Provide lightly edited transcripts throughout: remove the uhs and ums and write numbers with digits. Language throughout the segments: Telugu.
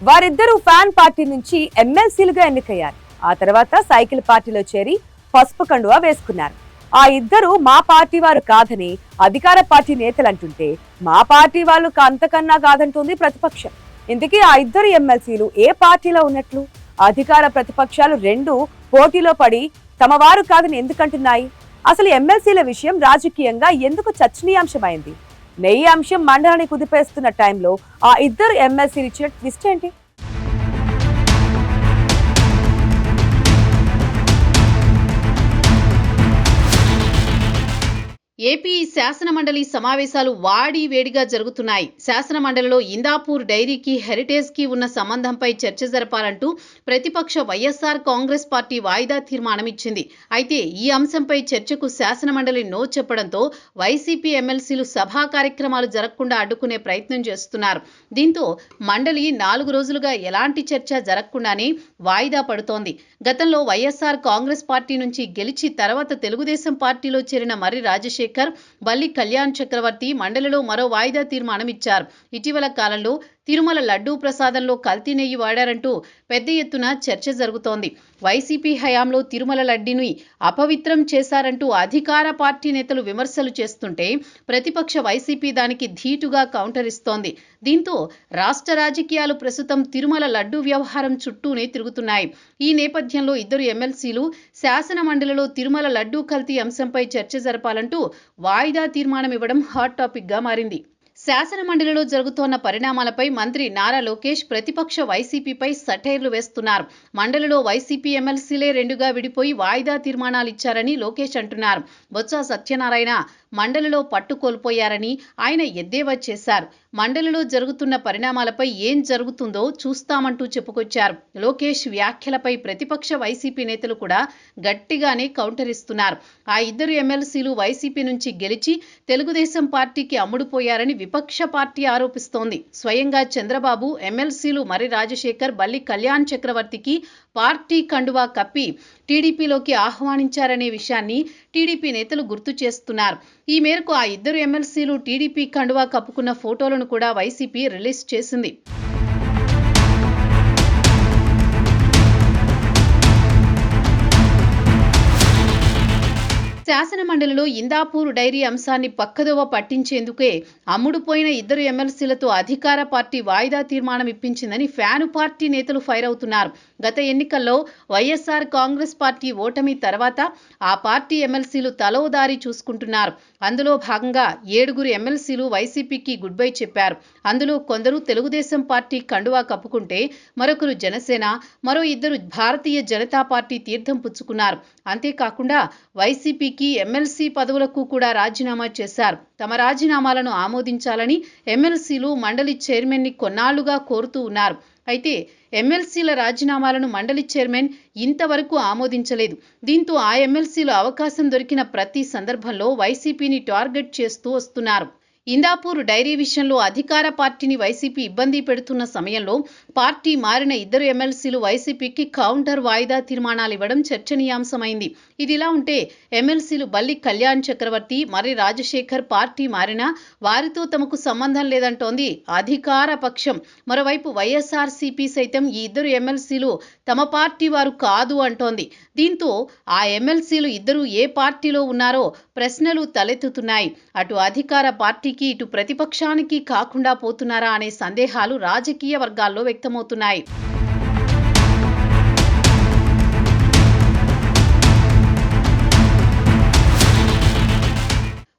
వారిద్దరూ ఫ్యాన్ పార్టీ నుంచి ఎమ్మెల్సీలుగా ఎన్నికయ్యారు. ఆ తర్వాత సైకిల్ పార్టీలో చేరి పసుపు కండువా వేసుకున్నారు. ఆ ఇద్దరు మా పార్టీ వారు కాదని అధికార పార్టీ నేతలు అంటుంటే, మా పార్టీ వాళ్ళు అంతకన్నా కాదంటుంది ప్రతిపక్షం. ఇందుకీ ఆ ఇద్దరు ఎమ్మెల్సీలు ఏ పార్టీలో ఉన్నట్లు? అధికార ప్రతిపక్షాలు రెండు పోటీలో పడి తమ వారు కాదని ఎందుకంటున్నాయి? అసలు ఎమ్మెల్సీల విషయం రాజకీయంగా ఎందుకు చర్చనీయాంశమైంది? నెయ్యి అంశం మండలాన్ని కుదిపేస్తున్న టైంలో ఆ ఇద్దరు ఎమ్మెల్సీలు ఇచ్చిన ట్విస్ట్ ఏంటి? ఏపీ శాసనమండలి సమావేశాలు వేడిగా జరుగుతున్నాయి. శాసనమండలిలో ఇందాపూర్ డైరీకి హెరిటేజ్ కి ఉన్న సంబంధంపై చర్చ జరపాలంటూ ప్రతిపక్ష వైఎస్ఆర్ కాంగ్రెస్ పార్టీ వాయిదా తీర్మానం ఇచ్చింది. అయితే ఈ అంశంపై చర్చకు శాసనమండలి నో చెప్పడంతో వైసీపీ ఎమ్మెల్సీలు సభా కార్యక్రమాలు జరగకుండా అడ్డుకునే ప్రయత్నం చేస్తున్నారు. దీంతో మండలి 4 రోజులుగా ఎలాంటి చర్చ జరగకుండానే వాయిదా పడుతోంది. గతంలో వైఎస్ఆర్ కాంగ్రెస్ పార్టీ నుంచి గెలిచి తర్వాత తెలుగుదేశం పార్టీలో చేరిన మర్రి రాజశేఖర్, బల్లి కళ్యాణ్ చక్రవర్తి మండలిలో మరో వాయిదా తీర్మానం ఇచ్చారు. ఇటీవల కాలంలో తిరుమల లడ్డూ ప్రసాదంలో కల్తీ నెయ్యి వాడారంటూ పెద్ద ఎత్తున చర్చ జరుగుతోంది. వైసీపీ హయాంలో తిరుమల లడ్డీని అపవిత్రం చేశారంటూ అధికార పార్టీ నేతలు విమర్శలు చేస్తుంటే, ప్రతిపక్ష వైసీపీ దానికి ధీటుగా కౌంటర్ ఇస్తోంది. దీంతో రాష్ట్ర రాజకీయాలు ప్రస్తుతం తిరుమల లడ్డూ వ్యవహారం చుట్టూనే తిరుగుతున్నాయి. ఈ నేపథ్యంలో ఇద్దరు ఎమ్మెల్సీలు శాసన మండలిలో తిరుమల లడ్డూ కల్తీ అంశంపై చర్చ జరపాలంటూ వాయిదా తీర్మానం ఇవ్వడం హాట్ టాపిక్ గా మారింది. శాసన మండలిలో జరుగుతోన్న పరిణామాలపై మంత్రి నారా లోకేష్ ప్రతిపక్ష వైసీపీపై సటైర్లు వేస్తున్నారు. మండలిలో వైసీపీ ఎమ్మెల్సీలే రెండుగా విడిపోయి వాయిదా తీర్మానాలు ఇచ్చారని లోకేష్ అంటున్నారు. బొత్స సత్యనారాయణ మండలిలో పట్టు కోల్పోయారని ఆయన ఎద్దేవా చేశారు. మండలిలో జరుగుతున్న పరిణామాలపై ఏం జరుగుతుందో చూస్తామంటూ చెప్పుకొచ్చారు. లోకేష్ వ్యాఖ్యలపై ప్రతిపక్ష వైసీపీ నేతలు కూడా గట్టిగానే కౌంటర్ ఇస్తున్నారు. ఆ ఇద్దరు ఎమ్మెల్సీలు వైసీపీ నుంచి గెలిచి తెలుగుదేశం పార్టీకి అమ్ముడుపోయారని విపక్ష పార్టీ ఆరోపిస్తోంది. స్వయంగా చంద్రబాబు ఎమ్మెల్సీలు మర్రి రాజశేఖర్, బల్లి కళ్యాణ్ చక్రవర్తికి పార్టీ కండువా కప్పి టీడీపీలోకి ఆహ్వానించారనే విషయాన్ని టీడీపీ నేతలు గుర్తు చేస్తున్నారు. ఈ మేరకు ఆ ఇద్దరు ఎమ్మెల్సీలు టీడీపీ కండువా కప్పుకున్న ఫోటోలను కూడా వైసీపీ రిలీజ్ చేసింది. శాసన మండలిలో ఇందాపూర్ డైరీ అంశాన్ని పక్కదోవ పట్టించేందుకే అమ్ముడుపోయిన ఇద్దరు ఎమ్మెల్సీలతో అధికార పార్టీ వాయిదా తీర్మానం ఇప్పించిందని ఫ్యాను పార్టీ నేతలు ఫైర్ అవుతున్నారు. గత ఎన్నికల్లో వైఎస్ఆర్ కాంగ్రెస్ పార్టీ ఓటమి తర్వాత ఆ పార్టీ ఎమ్మెల్సీలు తలో దారి చూసుకుంటున్నారు. అందులో భాగంగా 7 ఎమ్మెల్సీలు వైసీపీకి గుడ్ బై చెప్పారు. అందులో కొందరు తెలుగుదేశం పార్టీ కండువా కప్పుకుంటే, మరొకరు జనసేన, మరో 2 భారతీయ జనతా పార్టీ తీర్థం పుచ్చుకున్నారు. అంతేకాకుండా వైసీపీకి ఎమ్మెల్సీ పదవులకు కూడా రాజీనామా చేశారు. తమ రాజీనామాలను ఆమోదించాలని ఎమ్మెల్సీలు మండలి చైర్మన్ ని కొన్నాళ్లుగా కోరుతూ ఉన్నారు. అయితే ఎమ్మెల్సీల రాజీనామాలను మండలి చైర్మన్ ఇంతవరకు ఆమోదించలేదు. దీంతో ఆ ఎమ్మెల్సీలు అవకాశం దొరికిన ప్రతి సందర్భంలో వైసీపీని టార్గెట్ చేస్తూ వస్తున్నారు. ఇందాపూర్ డైరీ విషయంలో అధికార పార్టీని వైసీపీ ఇబ్బంది పెడుతున్న సమయంలో పార్టీ మారిన ఇద్దరు ఎమ్మెల్సీలు వైసీపీకి కౌంటర్ వాయిదా తీర్మానాలు ఇవ్వడం చర్చనీయాంశమైంది. ఇదిలా ఉంటే ఎమ్మెల్సీలు బల్లి కళ్యాణ్ చక్రవర్తి, మర్రి రాజశేఖర్ పార్టీ మారినా వారితో తమకు సంబంధం లేదంటోంది అధికార పక్షం. మరోవైపు వైఎస్ఆర్సీపీ సైతం ఈ ఇద్దరు ఎమ్మెల్సీలు తమ పార్టీ వారు కాదు అంటోంది. దీంతో ఆ ఎమ్మెల్సీలు ఇద్దరు ఏ పార్టీలో ఉన్నారో ప్రశ్నలు తలెత్తుతున్నాయి. అటు అధికార పార్టీకి ఇటు ప్రతిపక్షానికి కాకుండా పోతున్నారా అనే సందేహాలు రాజకీయ వర్గాల్లో వ్యక్తమవుతున్నాయి.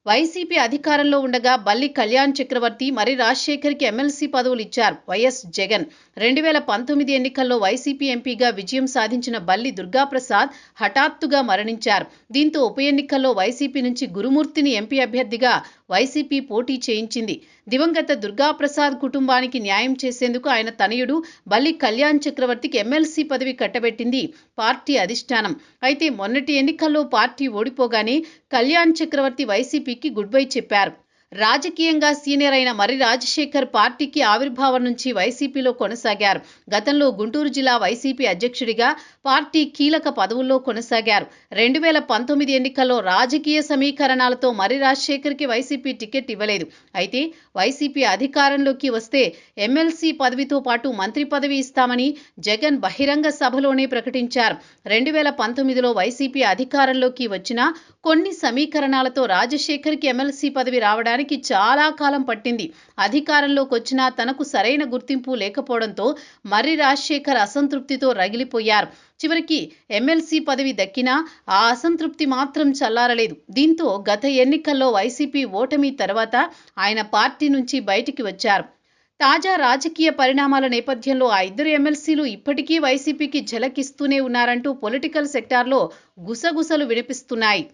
వైసీపీ అధికారంలో ఉండగా బల్లి కళ్యాణ్ చక్రవర్తి, మర్రి రాజశేఖర్కి ఎమ్మెల్సీ పదవులు ఇచ్చారు వైఎస్ జగన్. 2019 ఎన్నికల్లో వైసీపీ ఎంపీగా విజయం సాధించిన బల్లి దుర్గాప్రసాద్ హఠాత్తుగా మరణించారు. దీంతో ఉప ఎన్నికల్లో వైసీపీ నుంచి గురుమూర్తిని ఎంపీ అభ్యర్థిగా వైసీపీ పోటీ చేయించింది. దివంగత దుర్గాప్రసాద్ కుటుంబానికి న్యాయం చేసేందుకు ఆయన తనయుడు బల్లి కళ్యాణ్ చక్రవర్తికి ఎమ్మెల్సీ పదవి కట్టబెట్టింది పార్టీ అధిష్టానం. అయితే మొన్నటి ఎన్నికల్లో పార్టీ ఓడిపోగానే కళ్యాణ్ చక్రవర్తి వైసీపీకి గుడ్ బై చెప్పారు. రాజకీయంగా సీనియర్ అయిన మర్రి రాజశేఖర్ పార్టీకి ఆవిర్భావం నుంచి వైసీపీలో కొనసాగారు. గతంలో గుంటూరు జిల్లా వైసీపీ అధ్యక్షుడిగా పార్టీ కీలక పదవుల్లో కొనసాగారు. 2019 ఎన్నికల్లో రాజకీయ సమీకరణాలతో మర్రి రాజశేఖర్కి వైసీపీ టికెట్ ఇవ్వలేదు. అయితే వైసీపీ అధికారంలోకి వస్తే ఎమ్మెల్సీ పదవితో పాటు మంత్రి పదవి ఇస్తామని జగన్ బహిరంగ సభలోనే ప్రకటించారు. 2019లో వైసీపీ అధికారంలోకి వచ్చినా కొన్ని సమీకరణాలతో రాజశేఖర్కి ఎమ్మెల్సీ పదవి రావడానికి చాలా కాలం పట్టింది. అధికారంలోకి వచ్చినా తనకు సరైన గుర్తింపు లేకపోవడంతో మర్రి రాజశేఖర్ అసంతృప్తితో రగిలిపోయారు. చివరికి ఎమ్మెల్సీ పదవి దక్కినా ఆ అసంతృప్తి మాత్రం చల్లారలేదు. దీంతో గత ఎన్నికల్లో వైసీపీ ఓటమి తర్వాత ఆయన పార్టీ నుంచి బయటికి వచ్చారు. తాజా రాజకీయ పరిణామాల నేపథ్యంలో ఆ ఇద్దరు ఎమ్మెల్సీలు ఇప్పటికీ వైసీపీకి ఝలకిస్తూనే ఉన్నారంటూ పొలిటికల్ సెక్టార్లో గుసగుసలు వినిపిస్తున్నాయి.